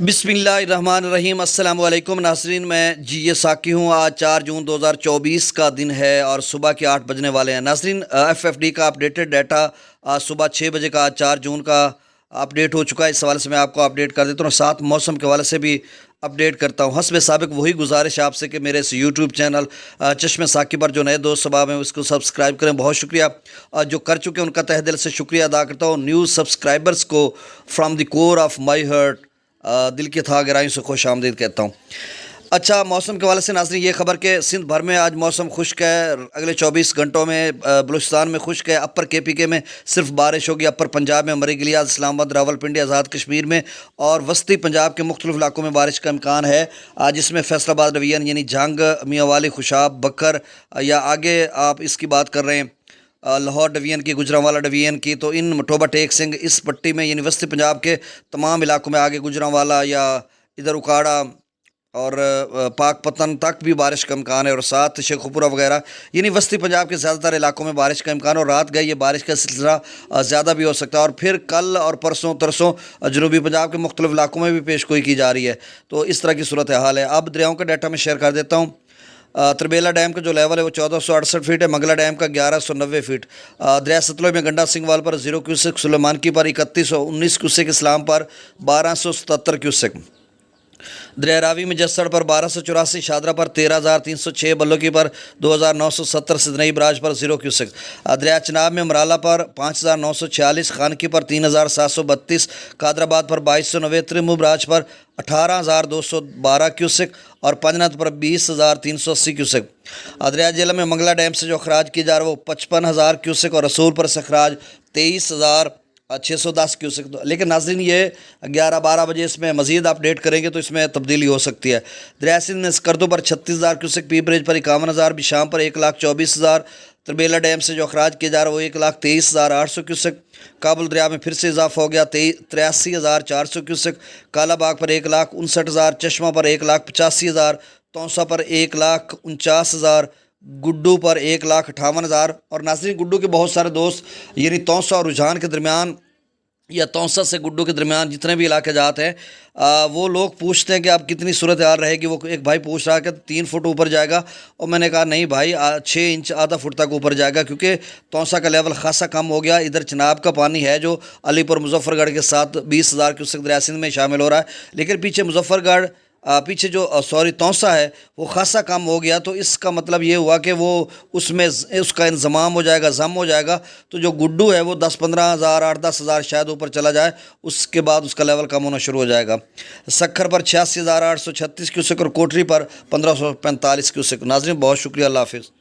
बिस्मिल्लाहिर्रहमानिर्रहीम। अस्सलाम वालेकुम नाज़रीन, मैं ये साकी हूँ। आज 4 जून 2024 का दिन है और सुबह के 8 बजने वाले हैं। नाज़रीन, FFD का अपडेटेड डाटा आज सुबह 6 बजे का, आज 4 जून का अपडेट हो चुका है। इस हवाले से मैं आपको अपडेट कर देता हूँ, साथ मौसम के हवाले से भी अपडेट करता हूँ। हस्ब साबिक वही गुजारिश है आपसे कि मेरे इस यूट्यूब चैनल चश्मे साकी पर जो नए दोस्त सबाब हैं उसको सब्सक्राइब करें। बहुत शुक्रिया, जो कर चुके हैं उनका तहे दिल से शुक्रिया अदा करता हूँ। न्यूज़ सब्सक्राइबर्स को from the core of my heart दिल की था गहराइयों से खुश आमदीद कहता हूँ। अच्छा, मौसम के हवाले से नाज़रीन ये खबर कि सिंध भर में आज मौसम खुश्क है। अगले 24 घंटों में बलूचिस्तान में खुश्क है। अपर KPK में सिर्फ बारिश होगी। अपर पंजाब में मरी गिलियाद, इस्लामाबाद, रावलपिंडी, आज़ाद कश्मीर में और वस्ती पंजाब के मुख्तलिफ इलाकों में बारिश का इम्कान है। आज इसमें फैसलाबाद डिवीज़न यानी जंग, मियांवाली, खुशाब, बकर या आगे आप इसकी बात कर रहे हैं लाहौर डिवीज़न की, गुजरांवाला डिवीज़न की, तो इन टोबा टेक सिंह इस पट्टी में यानी वस्ती पंजाब के तमाम इलाकों में आगे गुजरांवाला या इधर उकाड़ा और पाक पतन तक भी बारिश का इम्कान है और साथ शेखुपुरा वगैरह यानी वस्ती पंजाब के ज़्यादातर इलाकों में बारिश का इम्कान। और रात गई ये बारिश का सिलसिला ज़्यादा भी हो सकता है और फिर कल और परसों तरसों जनूबी पंजाब के मुख्तलिफ इलाकों में भी पेशगोई की जा रही है। तो इस तरह की सूरत हाल है। अब दरियाओं का डाटा मैं शेयर कर देता हूँ। तरबेला डैम का जो लेवल है वो 1468 फीट है। मंगला डैम का 1190 फीट। दरिया सतलुज में गंडा सिंहवाल पर 0 क्यूसेक, सुलेमानकी पर 3119 क्यूसेक, इस्लाम पर 1277 क्यूसेक। दरिया रावी में जसड़ पर 1284, शादरा पर 13,306, बल्लोकी पर 2,970, सिदनई बराज पर 0 क्यूसेक। दरिया चनाब में मराला पर 5,946, खानकी पर 3,732, कादराबाद पर 2,290, त्रिमू बराज पर 18,212 क्यूसेक और पंजनत पर 20,380 क्यूसेक। दरिया जेलम में मंगला डैम से जो अखराज किया जा रहा है वो 55,000 क्यूसेक और रसूल पर से अखराज 23,610 क्यूसेक। लेकिन नाज़रीन ये 11-12 बजे इसमें मज़ीद अपडेट करेंगे तो इसमें तब्दीली हो सकती है। दरिया सिंध में स्कर्दो पर 36,000 क्यूसेक, पीपरेज पर 51,000, बिशाम पर 1,24,000। तरबेला डैम से जो अखराज किया जा रहा है वो 1,23,800 क्यूसेक। काबुल दरिया में फिर से इजाफा हो गया 83,400 क्यूसेक। कालाबाग पर 1,59,000, चश्मा पर 1,85,000, तौसा पर 1,49,000, गुड्डू पर 1,58,000। और नाज़रीन गुड्डू के बहुत सारे दोस्त यानी तौसा और रुझान के दरमियान या तौसा से गुड्डू के दरमियान जितने भी इलाके जाते हैं वो लोग पूछते हैं कि अब कितनी सूरत हाल रहेगी। वो एक भाई पूछ रहा है कि 3 फुट ऊपर जाएगा और मैंने कहा नहीं भाई 6 इंच आधा फुट तक ऊपर जाएगा क्योंकि तौसा का लेवल खासा कम हो गया। इधर चनाब का पानी है जो अलीपुर मुजफ्फरगढ़ के साथ 20,000 क्यूसेक दरिया सिंध में शामिल हो रहा है, लेकिन पीछे मुजफ्फरगढ़ पीछे जो तौसा है वो खासा कम हो गया। तो इसका मतलब ये हुआ कि वो उसमें उसका इंज़माम हो जाएगा, ज़म हो जाएगा। तो जो गुड्डू है वो 10-15 हज़ार 8-10 हज़ार शायद ऊपर चला जाए, उसके बाद उसका लेवल कम होना शुरू हो जाएगा। सखर पर 86,836 क्यूसेक और कोटरी पर 1,545 क्यूसेक। नाज़रीन बहुत शुक्रिया, अल्लाह हाफ़िज़।